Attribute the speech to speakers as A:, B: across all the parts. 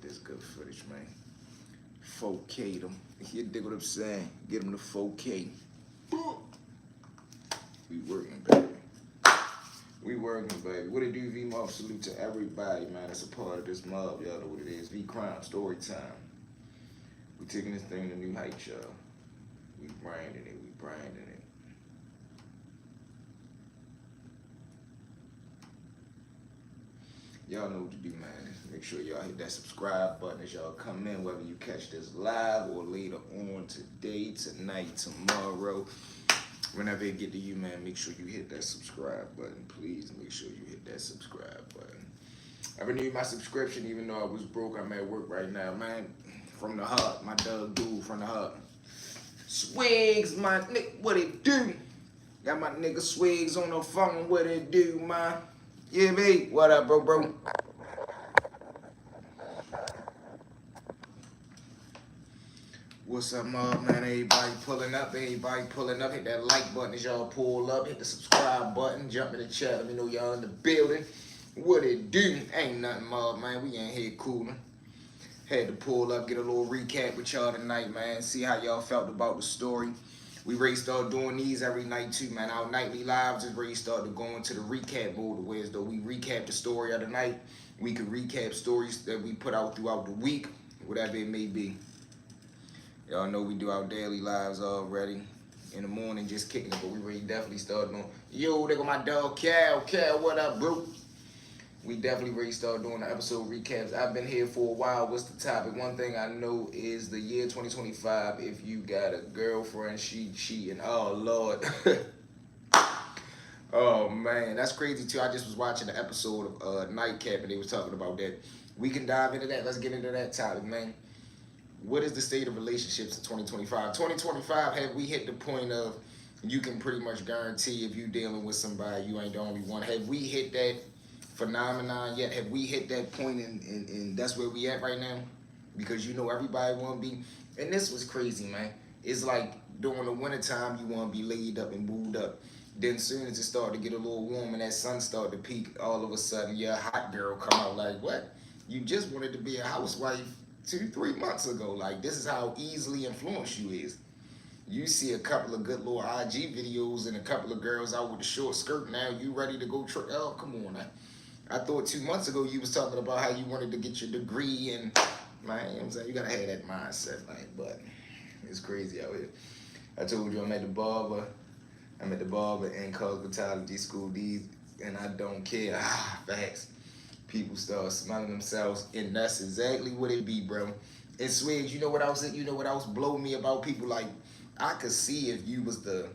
A: this good footage, man. 4K them. You dig what I'm saying? Get them to 4K. We working, baby. We working, baby. What it do, V-Mob? Salute to everybody, man. That's a part of this mob. Y'all know what it is. V-Crime, story time. We taking this thing to new heights, y'all. We branding it. We branding it. Y'all know what to do, man. Make sure y'all hit that subscribe button as y'all come in, whether you catch this live or later on today, tonight, tomorrow. Whenever it get to you, man, make sure you hit that subscribe button. Please make sure you hit that subscribe button. I renewed my subscription even though I was broke. I'm at work right now, man. From the heart, my dog dude from the heart. Swigs, my nigga, what it do? Got my nigga Swigs on the phone, what it do, man? Yeah, me. What up, bro? What's up, man? Everybody pulling up. Hit that like button as y'all pull up. Hit the subscribe button. Jump in the chat. Let me know y'all in the building. What it do? Ain't nothing, man. We in here cooling. Had to pull up, get a little recap with y'all tonight, man. See how y'all felt about the story. We ready to start doing these every night too, man. Our nightly lives is ready to start to go into the recap mode, where as though we recap the story of the night. We can recap stories that we put out throughout the week, whatever it may be. Y'all know we do our daily lives already. In the morning, just kicking it, but we ready definitely start doing. Yo, there go my dog Cal, what up, bro? We definitely ready to start doing the episode recaps. I've been here for a while. What's the topic? One thing I know is the year 2025. If you got a girlfriend, she cheating. Oh, Lord. Oh, man. That's crazy, too. I just was watching the episode of Nightcap, and they was talking about that. We can dive into that. Let's get into that topic, man. What is the state of relationships in 2025? 2025, have we hit the point of you can pretty much guarantee if you dealing with somebody, you ain't the only one? Have we hit that phenomenon yet? Have we hit that point and that's where we at right now? Because you know everybody want to be, and this was crazy, man. It's like during the wintertime, you want to be laid up and booed up. Then soon as it start to get a little warm and that sun start to peak, all of a sudden your hot girl come out like, what? You just wanted to be a housewife 2-3 months ago. Like, this is how easily influenced you is. You see a couple of good little IG videos and a couple of girls out with the short skirt. Now you ready to go trick? Oh, come on now. I thought 2 months ago you was talking about how you wanted to get your degree and, man, you know what I'm saying? You gotta have that mindset, man. But it's crazy out here. I told you I'm at the barber and cosmetology school, these, and I don't care. Facts. People start smelling themselves, and that's exactly what it be, bro. And Swigs, you know what else blow me about people? Like, I could see if you was the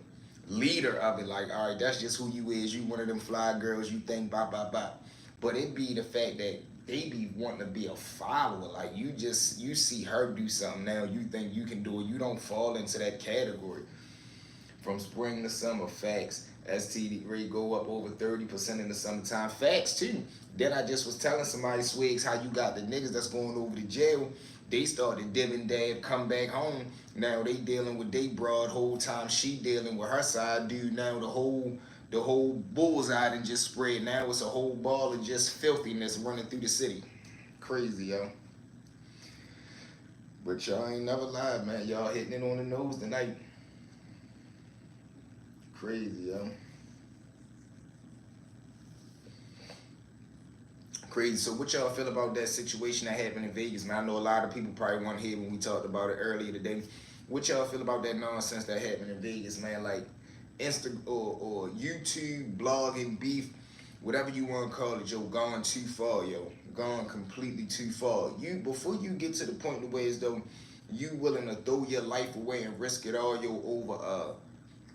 A: leader of it, like, all right, that's just who you is. You one of them fly girls, you think bye. But it be the fact that they be wanting to be a follower. Like, you see her do something now, you think you can do it. You don't fall into that category. From spring to summer, facts. STD rate go up over 30% in the summertime. Facts too. Then I just was telling somebody, Swigs, how you got the niggas that's going over to jail. They started dipping dad, come back home. Now they dealing with they broad whole time. She dealing with her side dude. Now the whole bullseye and just spread. Now it's a whole ball of just filthiness running through the city. Crazy, yo. But y'all ain't never lied, man. Y'all hitting it on the nose tonight. Crazy, yo. Crazy. So what y'all feel about that situation that happened in Vegas, man? I know a lot of people probably want to hear when we talked about it earlier today. What y'all feel about that nonsense that happened in Vegas, man? Like Insta or YouTube, blogging, beef, whatever you want to call it, yo, gone too far, yo. Gone completely too far. Before you get to the point where as though you willing to throw your life away and risk it all, yo, over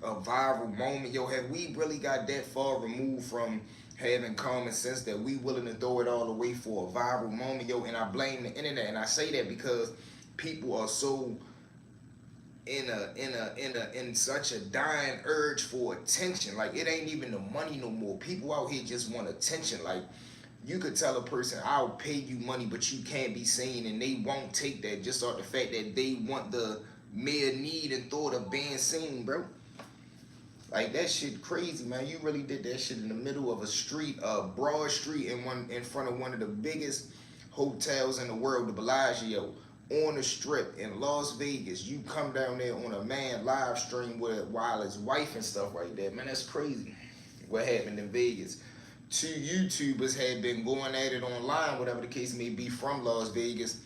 A: a viral moment, yo, have we really got that far removed from having common sense that we willing to throw it all away for a viral moment, yo? And I blame the internet, and I say that because people are so in such a dying urge for attention. Like, it ain't even the money no more. People out here just want attention. Like, you could tell a person, I'll pay you money, but you can't be seen, and they won't take that just off the fact that they want the mere need and thought of being seen, bro. Like, that shit crazy, man. You really did that shit in the middle of a street, a broad street, in front of one of the biggest hotels in the world, the Bellagio, on the strip in Las Vegas. You come down there on a man live stream with while his wife and stuff right there. Man, that's crazy. What happened in Vegas? Two YouTubers had been going at it online, whatever the case may be, from Las Vegas.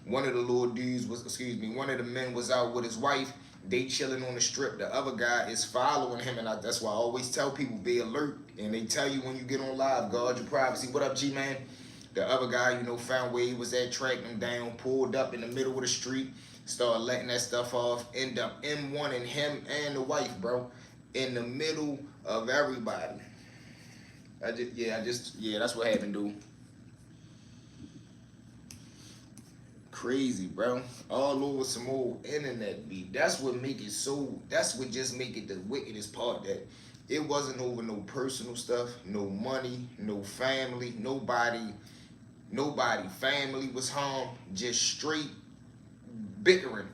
A: One of the little dudes was, one of the men was out with his wife. They chilling on the strip. The other guy is following him, and that's why I always tell people, be alert. And they tell you when you get on live, guard your privacy. What up, G-Man? The other guy, found where he was at, tracked him down, pulled up in the middle of the street, started letting that stuff off, end up M1ing him and the wife, bro, in the middle of everybody. That's what happened, dude. Crazy, bro. All over some old internet beat. That's what just make it the wickedest part, that it wasn't over no personal stuff, no money, no family, nobody family was harmed, just straight bickering.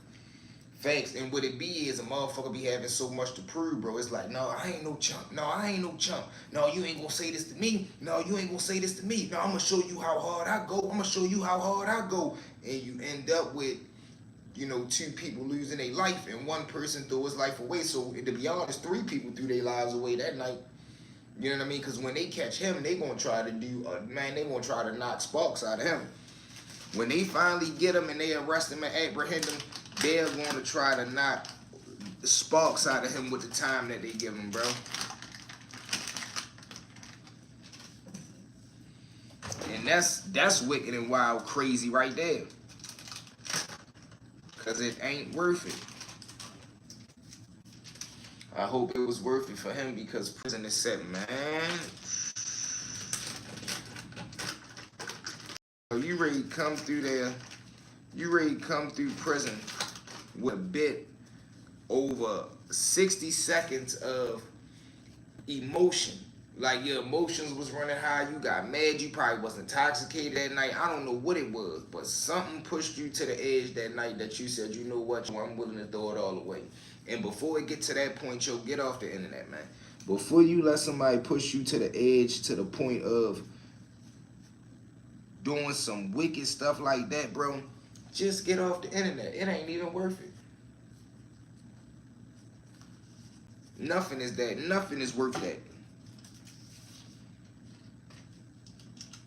A: Facts. And what it be is a motherfucker be having so much to prove, bro. It's like, no, I ain't no chump. No, I ain't no chump. No, you ain't gonna say this to me. No, you ain't gonna say this to me. No, I'm gonna show you how hard I go. I'm gonna show you how hard I go. And you end up with, two people losing their life and one person threw his life away. So to be honest, 3 people threw their lives away that night. You know what I mean? Because when they catch him, they gonna try to they gonna try to knock sparks out of him. When they finally get him and they arrest him and apprehend him, they're going to try to knock sparks out of him with the time that they give him, bro. And that's wicked and wild, crazy right there. Because it ain't worth it. I hope it was worth it for him, because prison is set, man. You ready to come through there? You ready to come through prison with a bit over 60 seconds of emotion. Like your emotions was running high, you got mad, you probably was intoxicated that night. I don't know what it was, but something pushed you to the edge that night that you said, you know what, I'm willing to throw it all away. And before it get to that point, yo, get off the internet, man. Before you let somebody push you to the edge, to the point of doing some wicked stuff like that, bro, just get off the internet. It ain't even worth it. Nothing is worth that.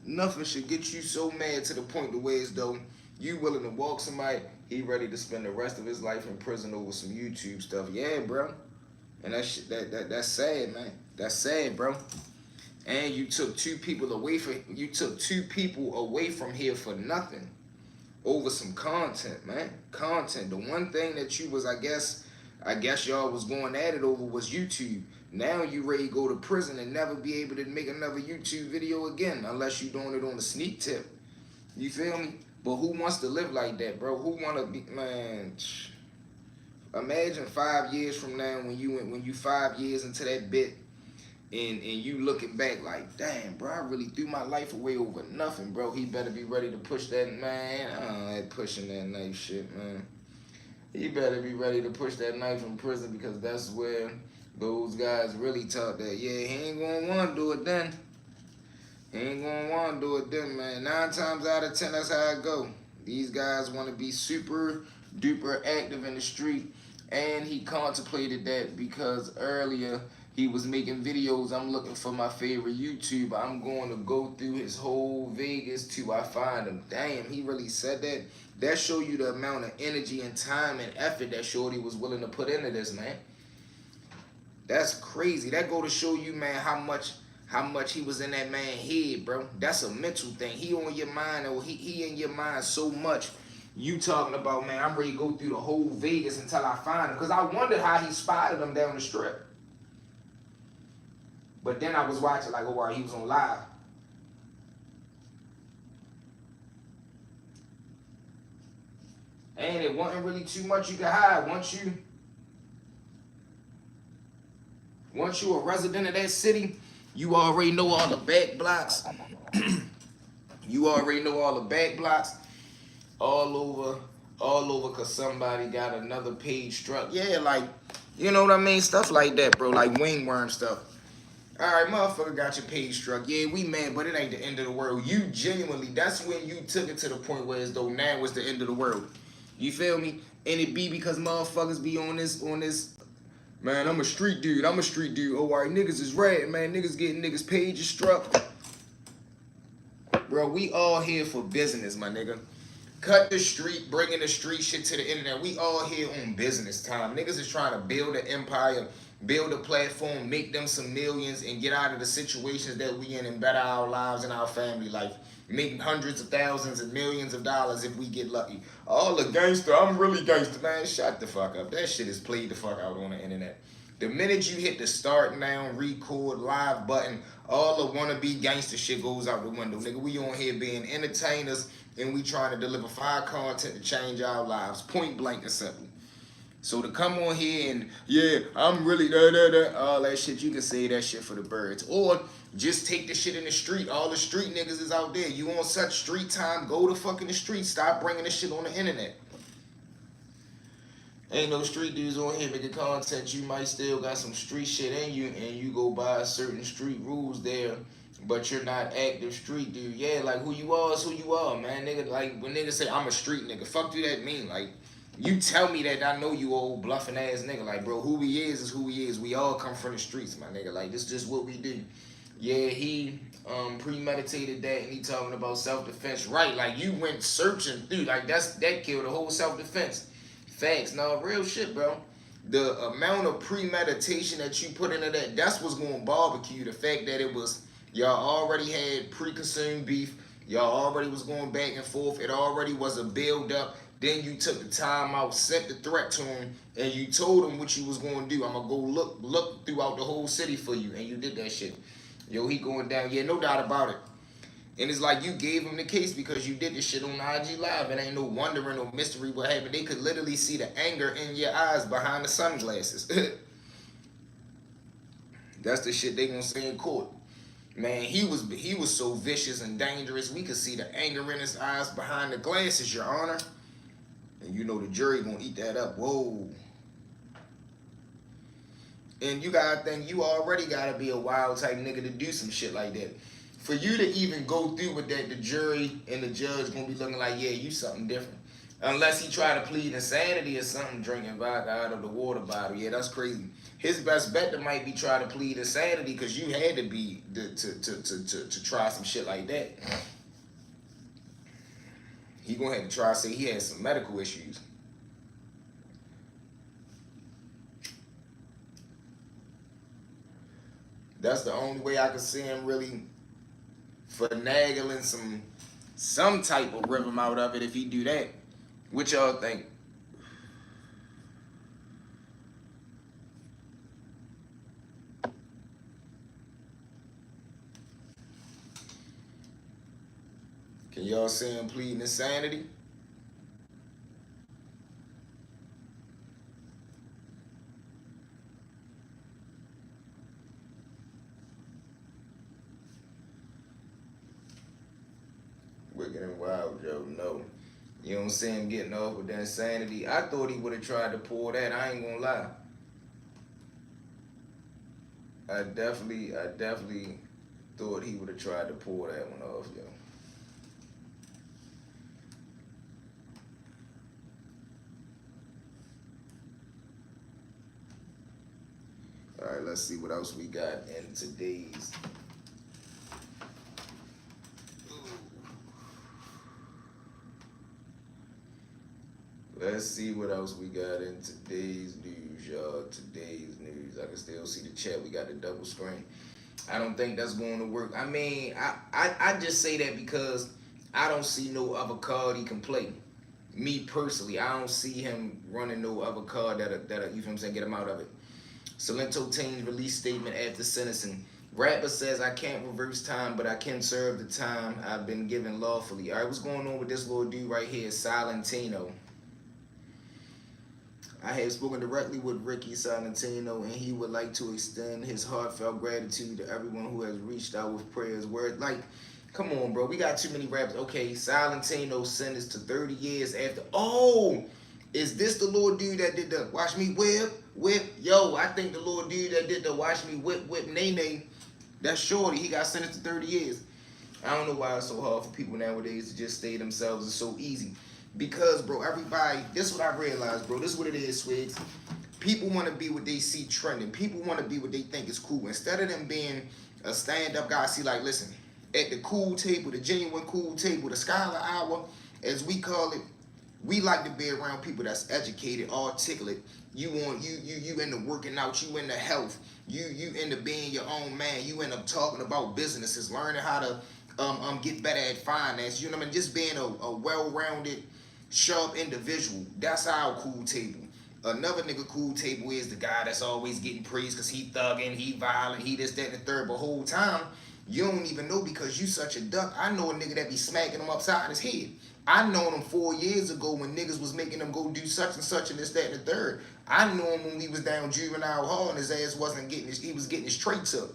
A: Nothing should get you so mad to the point the way as though you willing to walk somebody, he ready to spend the rest of his life in prison over some YouTube stuff. Yeah, bro. And that's sad, man. That's sad, bro. And you took 2 people away from here for nothing. Over some content, man. Content. The one thing that you was, I guess y'all was going at it over was YouTube. Now you ready to go to prison and never be able to make another YouTube video again, unless you doing it on a sneak tip. You feel me? But who wants to live like that, bro? Who want to be, man? Imagine 5 years from now when you 5 years into that bit, and you looking back like, damn, bro, I really threw my life away over nothing, bro. He better be ready to push that, man. That pushing that knife shit, man. He better be ready to push that knife in prison, because that's where those guys really taught that, yeah, he ain't gonna want to do it then. He ain't gonna want to do it then, man. 9 times out of 10, that's how it go. These guys want to be super duper active in the street, and he contemplated that because earlier he was making videos. I'm looking for my favorite YouTuber. I'm going to go through his whole Vegas till I find him. Damn, he really said that. That show you the amount of energy and time and effort that Shorty was willing to put into this, man. That's crazy. That go to show you, man, how much he was in that man's head, bro. That's a mental thing. He on your mind, or he in your mind so much. You talking about, man, I'm ready to go through the whole Vegas until I find him. Because I wondered how he spotted him down the strip. But then I was watching, like, oh, wow, he was on live. And it wasn't really too much you could hide. Once you a resident of that city, you already know all the back blocks. You already know all the back blocks all over, because somebody got another page struck. Yeah, like, you know what I mean? Stuff like that, bro, like wingworm stuff. All right, motherfucker got your page struck. Yeah, we mad, but it ain't the end of the world. You genuinely, that's when you took it to the point where as though now it's the end of the world. You feel me? And it be because motherfuckers be on this. Man, I'm a street dude. I'm a street dude. Oh, all right, niggas is red, man. Niggas getting niggas pages struck. Bro, we all here for business, my nigga. Cut the street, bringing the street shit to the internet. We all here on business time. Niggas is trying to build an empire, build a platform, make them some millions, and get out of the situations that we in and better our lives and our family life. Making hundreds of thousands and millions of dollars if we get lucky. All the gangster, I'm really gangster, man. Shut the fuck up. That shit is played the fuck out on the internet. The minute you hit the start now, record, live button, all the wannabe gangster shit goes out the window. Nigga, we on here being entertainers and we trying to deliver fire content to change our lives. Point blank and simple. So to come on here and, yeah, I'm really all that shit, you can say that shit for the birds. Or just take the shit in the street. All the street niggas is out there. You on such street time, go to fucking the street. Stop bringing the shit on the internet. Ain't no street dudes on here making content. You might still got some street shit in you and you go by certain street rules there, but you're not active street dude. Yeah, like who you are is who you are, man. Nigga, like when niggas say I'm a street nigga, fuck do that mean? Like, you tell me that I know you old bluffing ass nigga. Like, bro, who he is who he is. We all come from the streets, my nigga. Like, this just what we do. Yeah, he premeditated that and he talking about self-defense. Right, like you went searching through. Like that killed the whole self-defense. Facts. No, real shit, bro. The amount of premeditation that you put into that, that's what's going to barbecue. The fact that it was, y'all already had pre-consumed beef. Y'all already was going back and forth. It already was a build-up. Then you took the time out, sent the threat to him, and you told him what you was going to do. I'm going to go look throughout the whole city for you. And you did that shit. Yo, he going down. Yeah, no doubt about it. And it's like you gave him the case because you did this shit on IG Live. It ain't no wonder and no mystery what happened. They could literally see the anger in your eyes behind the sunglasses. That's the shit they gonna say in court. Man, he was so vicious and dangerous. We could see the anger in his eyes behind the glasses, Your Honor. And you know the jury gonna eat that up. Whoa. And you gotta think you already gotta be a wild type nigga to do some shit like that. For you to even go through with that, the jury and the judge gonna be looking like, yeah, you something different. Unless he try to plead insanity or something, drinking vodka out of the water bottle. Yeah, that's crazy. His best bet that might be try to plead insanity because you had to be to try some shit like that. He gonna have to try to say he had some medical issues. That's the only way I can see him really finagling some type of rhythm out of it if he do that. What y'all think? Can y'all see him pleading insanity? Wicked and Wild Joe, no. You don't see him getting off with the insanity. I thought he would have tried to pull that. I ain't gonna lie. I definitely thought he would have tried to pull that one off, yo. All right, let's see what else we got in today's. Let's see what else we got in today's news, y'all. Today's news. I can still see the chat. We got the double screen. I don't think that's going to work. I mean, I just say that because I don't see no other card he can play. Me personally, I don't see him running no other card that you know what I'm saying, get him out of it. Salento Team's release statement after sentencing. Rapper says, I can't reverse time, but I can serve the time I've been given lawfully. All right, what's going on with this little dude right here, Silentino? I have spoken directly with Ricky Silentino, and he would like to extend his heartfelt gratitude to everyone who has reached out with prayers. Word, like, come on, bro. We got too many rappers. Okay, Silentino sentenced to 30 years after. Oh, is this the little dude that did the Watch Me Whip? Yo, I think the little dude that did the Watch Me Whip, Nene, That's Shorty. He got sentenced to 30 years. I don't know why it's so hard for people nowadays to just stay themselves. It's so easy. Because, bro, everybody, this is what I realized, bro. This is what it is, Swigs. People want to be what they see trending. People want to be what they think is cool. Instead of them being a stand-up guy, see, like, listen, at the cool table, the genuine cool table, the scholar hour, as we call it, we like to be around people that's educated, articulate. You into working out, you into health, you into being your own man, you end up talking about businesses, learning how to get better at finance. You know what I mean? Just being a well-rounded, sharp individual. That's our cool table. Another nigga cool table is the guy that's always getting praised because he thugging, he violent, he this, that, and the third. But whole time, you don't even know because you such a duck. I know a nigga that be smacking him upside his head. I known him 4 years ago when niggas was making him go do such and such and this, that, and the third. I knew him when he was down juvenile hall and his ass wasn't getting he was getting his traits up.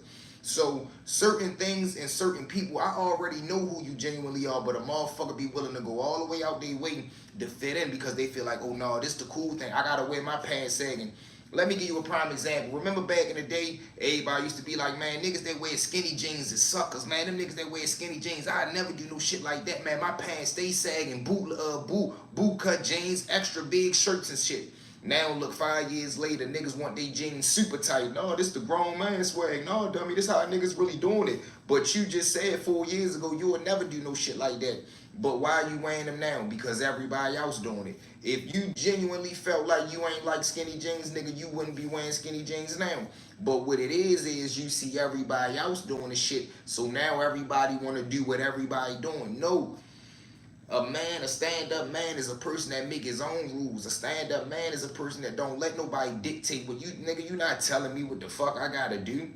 A: So certain things and certain people, I already know who you genuinely are, but a motherfucker be willing to go all the way out their way to fit in because they feel like, oh no, this the cool thing. I gotta wear my pants sagging. Let me give you a prime example. Remember back in the day, everybody used to be like, man, niggas that wear skinny jeans is suckers, man. Them niggas that wear skinny jeans, I'd never do no shit like that, man. My pants stay sagging, boot cut jeans, extra big shirts and shit. Now look, 5 years later, niggas want their jeans super tight. No, this the grown man swag. No, dummy, this how niggas really doing it. But you just said 4 years ago you would never do no shit like that. But why are you wearing them now? Because everybody else doing it. If you genuinely felt like you ain't like skinny jeans, nigga, you wouldn't be wearing skinny jeans now. But what it is you see everybody else doing the shit. So now everybody want to do what everybody doing. No. A stand-up man is a person that make his own rules. A stand-up man is a person that don't let nobody dictate what you, nigga, you not telling me what the fuck I gotta do.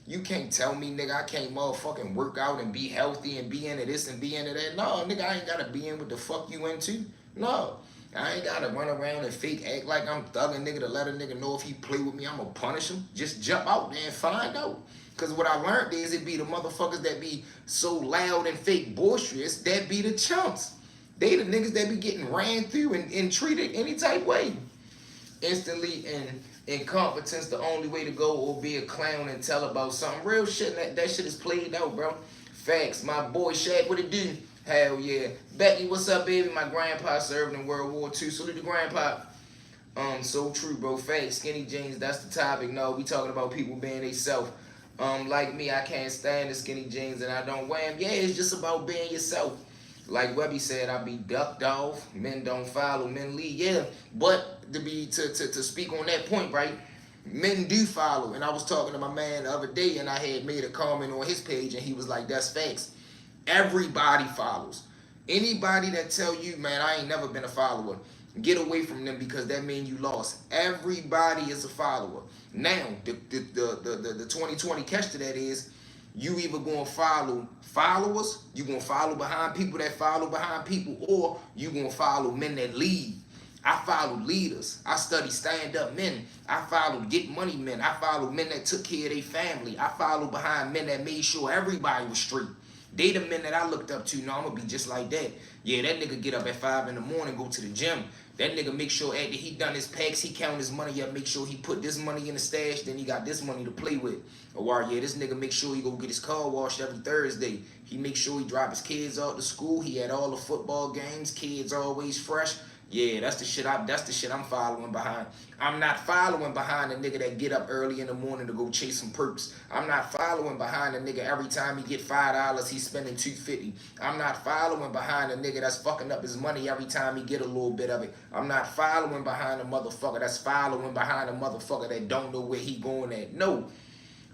A: You can't tell me, nigga, I can't motherfucking work out and be healthy and be into this and be into that. No, nigga, I ain't gotta be in what the fuck you into. No. I ain't gotta run around and fake act like I'm thugging nigga to let a nigga know if he play with me, I'm gonna punish him. Just jump out there and find out. Cause what I learned is it be the motherfuckers that be so loud and fake boisterous that be the chumps. They the niggas that be getting ran through and treated any type way. Instantly and incompetence, the only way to go will be a clown and tell about something. Real shit, that shit is played out, bro. Facts. My boy Shaq, what it do? Hell yeah. Becky, what's up, baby? My grandpa served in World War II. Salute to grandpa. So true, bro. Facts. Skinny jeans, that's the topic. No, we talking about people being they self. Like me, I can't stand the skinny jeans and I don't wear them. Yeah, it's just about being yourself. Like Webby said, I be ducked off. Men don't follow, men lead. Yeah, but to speak on that point, right? Men do follow. And I was talking to my man the other day, and I had made a comment on his page, and he was like, "That's facts. Everybody follows. Anybody that tell you, man, I ain't never been a follower, get away from them because that means you lost. Everybody is a follower. Now, the 2020 catch to that is." You either gonna follow followers, you gonna follow behind people that follow behind people, or you gonna follow men that lead. I follow leaders. I study stand-up men. I follow get money men. I follow men that took care of their family. I follow behind men that made sure everybody was straight. They the men that I looked up to. No, I'm gonna be just like that. Yeah, that nigga get up at 5 in the morning, go to the gym. That nigga make sure after he done his packs, he count his money up, make sure he put this money in the stash, then he got this money to play with. Or yeah, this nigga make sure he go get his car washed every Thursday. He make sure he drop his kids out to school. He had all the football games, kids always fresh. Yeah, that's the shit I'm following behind. I'm not following behind a nigga that get up early in the morning to go chase some perks. I'm not following behind a nigga every time he get $5, he's spending $2.50. I'm not following behind a nigga that's fucking up his money every time he get a little bit of it. I'm not following behind a motherfucker that's following behind a motherfucker that don't know where he going at. No.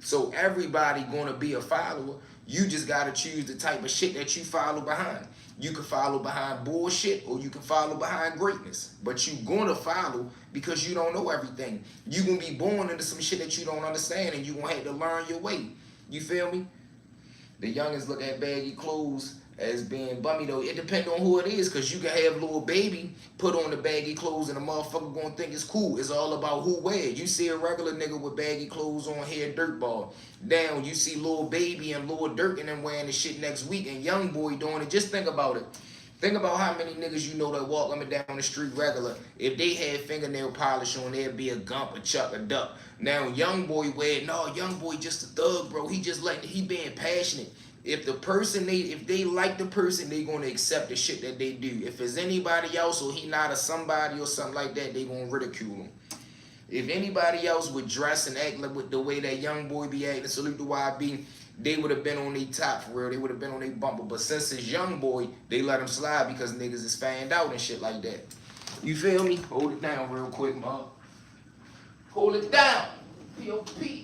A: So everybody gonna be a follower. You just gotta choose the type of shit that you follow behind. You can follow behind bullshit or you can follow behind greatness. But you gonna follow because you don't know everything. You gonna be born into some shit that you don't understand and you gonna have to learn your way. You feel me? The youngins look at baggy clothes as being bummy though. It depends on who it is, cause you can have little baby put on the baggy clothes and the motherfucker gonna think it's cool. It's all about who wear it. You see a regular nigga with baggy clothes on here, dirt ball. Now you see little baby and little Dirk and them wearing the shit next week and young boy doing it. Just think about it. Think about how many niggas you know that walk up and down the street regular. If they had fingernail polish on, there'd be a gump, a chuck, a duck. Now, young boy young boy just a thug, bro. He being passionate. If they like the person, they gonna accept the shit that they do. If it's anybody else or he not a somebody or something like that, they gonna ridicule him. If anybody else would dress and act like with the way that young boy be acting, salute the YB, they would have been on their top for real. They would have been on their bumper. But since it's young boy, they let him slide because niggas is fanned out and shit like that. You feel me? Hold it down real quick, ma. Hold it down. P.O.P.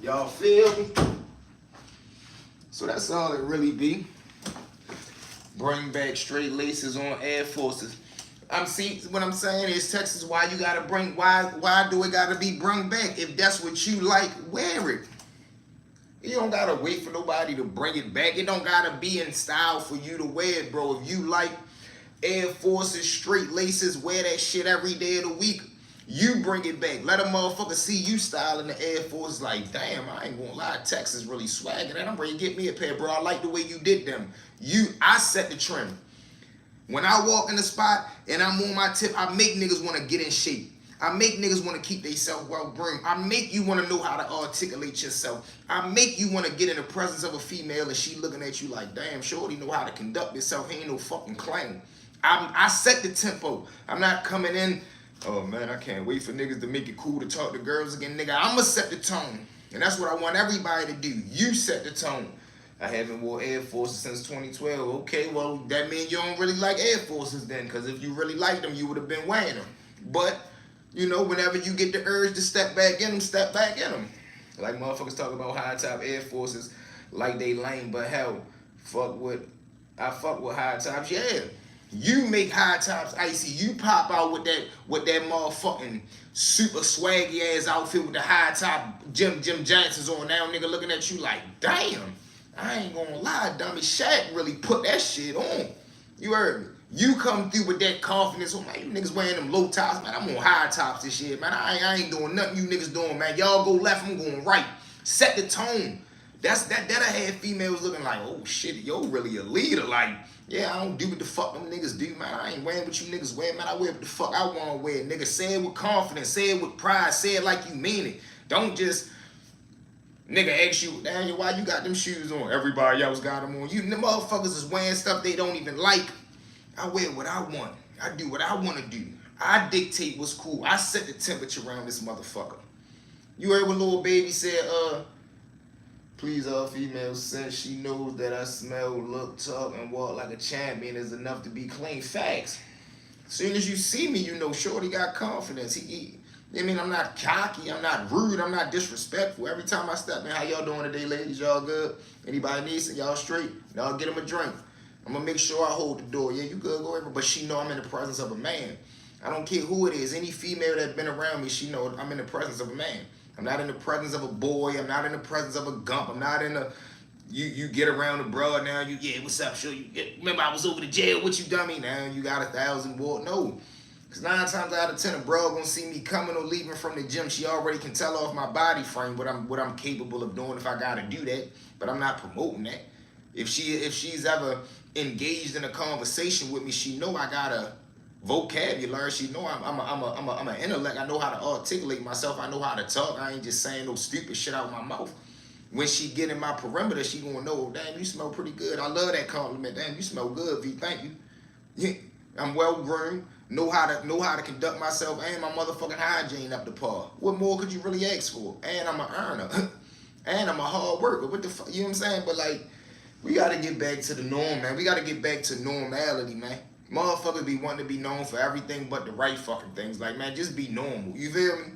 A: Y'all feel me? So that's all it really be. Bring back straight laces on Air Forces. What I'm saying is, Texas, why do it gotta be bring back? If that's what you like, wear it. You don't gotta wait for nobody to bring it back. It don't gotta be in style for you to wear it, bro. If you like Air Forces, straight laces, wear that shit every day of the week. You bring it back. Let a motherfucker see you styling the Air Force. Like, damn, I ain't gonna lie, Texas really swagging that. I'm ready to get me a pair, bro. I like the way you did them. I set the trend. When I walk in the spot and I'm on my tip, I make niggas want to get in shape. I make niggas want to keep themselves well groomed. I make you want to know how to articulate yourself. I make you want to get in the presence of a female and she looking at you like, damn, shorty know how to conduct yourself. He ain't no fucking clown. I set the tempo. I'm not coming in, oh man, I can't wait for niggas to make it cool to talk to girls again, nigga. I'ma set the tone. And that's what I want everybody to do. You set the tone. I haven't wore Air Forces since 2012. Okay, well, that means you don't really like Air Forces then, because if you really liked them, you would have been wearing them. But, you know, whenever you get the urge to step back in them, step back in them. Like motherfuckers talk about high top Air Forces like they lame, but hell, I fuck with high tops, yeah. You make high tops icy. You pop out with that motherfucking super swaggy ass outfit with the high top Jim Johnsons on. Now nigga looking at you like, damn, I ain't gonna lie, dummy. Shaq really put that shit on. You heard me? You come through with that confidence. Oh man, you niggas wearing them low tops, man. I'm on high tops this shit, man. I ain't doing nothing you niggas doing, man. Y'all go left, I'm going right. Set the tone. That'll have females looking like, oh shit, yo really a leader. Like, yeah, I don't do what the fuck them niggas do, man. I ain't wearing what you niggas wear, man. I wear what the fuck I want to wear, nigga. Say it with confidence. Say it with pride. Say it like you mean it. Don't just, nigga, ask you, damn, why you got them shoes on? Everybody else got them on. You motherfuckers is wearing stuff they don't even like. I wear what I want. I do what I want to do. I dictate what's cool. I set the temperature around this motherfucker. You heard what Lil Baby said, please all females, since she knows that I smell, look, talk, and walk like a champion is enough to be clean. Facts. As soon as you see me, you know shorty got confidence. I mean, I'm not cocky, I'm not rude, I'm not disrespectful. Every time I step in, how y'all doing today, ladies? Y'all good? Anybody needs it? Y'all straight? Y'all get them a drink. I'm gonna make sure I hold the door. Yeah, you good, go over. But she know I'm in the presence of a man. I don't care who it is. Any female that's been around me, she know I'm in the presence of a man. I'm not in the presence of a boy. I'm not in the presence of a gump. I'm not in the, you get around the broad now, yeah, what's up, sure, remember I was over to jail with you, dummy? Now you got 1,000 watt. No. Because 9 times out of 10, a bro gonna see me coming or leaving from the gym. She already can tell off my body frame what I'm capable of doing if I gotta do that. But I'm not promoting that. If she's ever engaged in a conversation with me, she know I got a vocabulary. She know I'm an intellect. I know how to articulate myself. I know how to talk. I ain't just saying no stupid shit out of my mouth. When she get in my perimeter, she gonna know, oh, damn, you smell pretty good. I love that compliment. Damn, you smell good, V. Thank you. Yeah, I'm well groomed. Know how to conduct myself and my motherfucking hygiene up to par. What more could you really ask for? And I'm an earner. And I'm a hard worker. What the fuck? You know what I'm saying? But like, we gotta get back to the norm, man. We gotta get back to normality, man. Motherfuckers be wanting to be known for everything but the right fucking things. Like, man, just be normal. You feel me?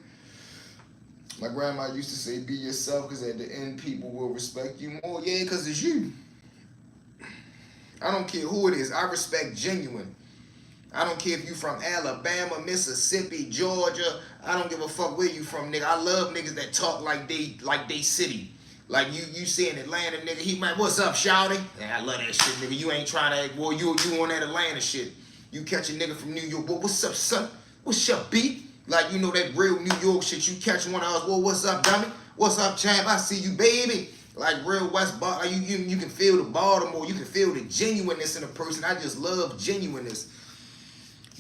A: My grandma used to say, be yourself, because at the end, people will respect you more. Yeah, because it's you. I don't care who it is. I respect genuine. I don't care if you from Alabama, Mississippi, Georgia. I don't give a fuck where you from, nigga. I love niggas that talk like they city. Like you see an Atlanta nigga, he might, what's up, shawty? Yeah, I love that shit, nigga. You ain't trying to act, boy, you on that Atlanta shit. You catch a nigga from New York, boy, what's up, son? What's up, B? Like, you know that real New York shit. You catch one of us, boy, what's up, dummy? What's up, champ? I see you, baby. Like real West Baltimore, you can feel the Baltimore, you can feel the genuineness in a person. I just love genuineness.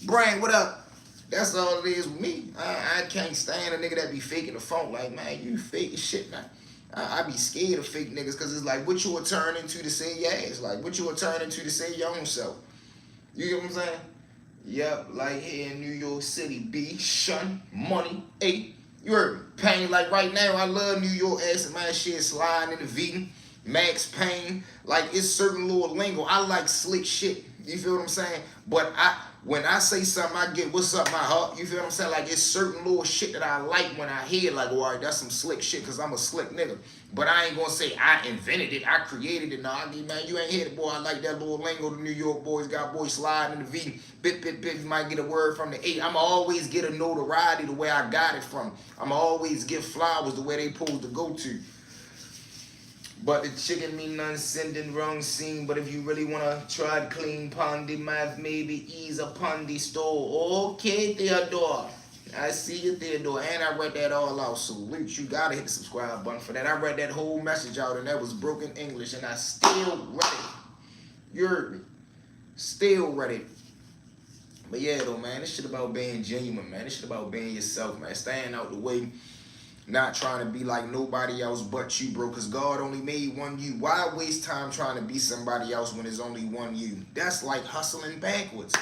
A: Brian, what up? That's all it is with me. I can't stand a nigga that be faking the phone. Like, man, you fake as shit, man. I be scared of fake niggas because it's like, what you will turn into to say your ass? Like, what you will turn into to say your own self? You get what I'm saying? Yep, like here in New York City, B, shun, money, A. You heard me? Pain, like right now, I love New York ass and my shit sliding in the V. Max Payne, like it's certain little lingo. I like slick shit. You feel what I'm saying? But when I say something, I get what's up, my heart. You feel what I'm saying? Like it's certain little shit that I like when I hear like, all right, that's some slick shit because I'm a slick nigga. But I ain't gonna say I invented it, I created it. No, I mean, man, you ain't hear it, boy. I like that little lingo the New York boys got, boys sliding in the V. Bit, you might get a word from the 8. I'ma always get a notoriety the way I got it from. I'ma always give flowers the way they supposed to go to. But the chicken me none sending wrong scene. But if you really wanna try clean pondy math, maybe ease upon the store. Okay, Theodore. I see you, Theodore. And I read that all out. Salute. You gotta hit the subscribe button for that. I read that whole message out and that was broken English and I still read it. You heard me. Still read it. But yeah though, man, this shit about being genuine, man. This shit about being yourself, man. Staying out the way. Not trying to be like nobody else but you, bro, because God only made one you. Why waste time trying to be somebody else when there's only one you? That's like hustling backwards.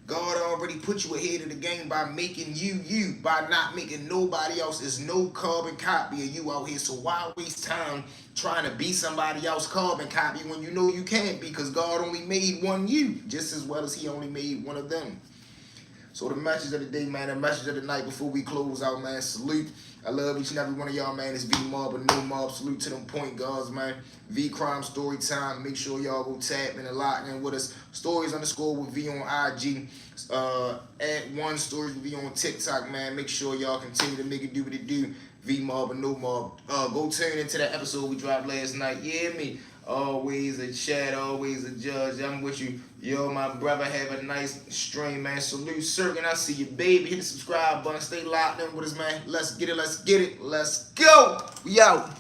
A: God already put you ahead of the game by making you, by not making nobody else. There's no carbon copy of you out here, so why waste time trying to be somebody else carbon copy when you know you can't be, because God only made one you, just as well as he only made one of them. So the message of the day, man, the message of the night before we close out, man, salute. I love each and every one of y'all, man. It's V-Mob and No Mob. Salute to them point guards, man. V-Crime Story Time. Make sure y'all go tap in and lock in with us. Stories_ with V on IG. At One Stories with V on TikTok, man. Make sure y'all continue to make it do what it do. V-Mob and No Mob. Go tune into that episode we dropped last night. Yeah, me. Always a chat, always a judge. I'm with you. Yo, my brother, have a nice stream, man. Salute, Sirkin. I see you, baby. Hit the subscribe button. Stay locked in with us, man. Let's get it. Let's get it. Let's go. We out.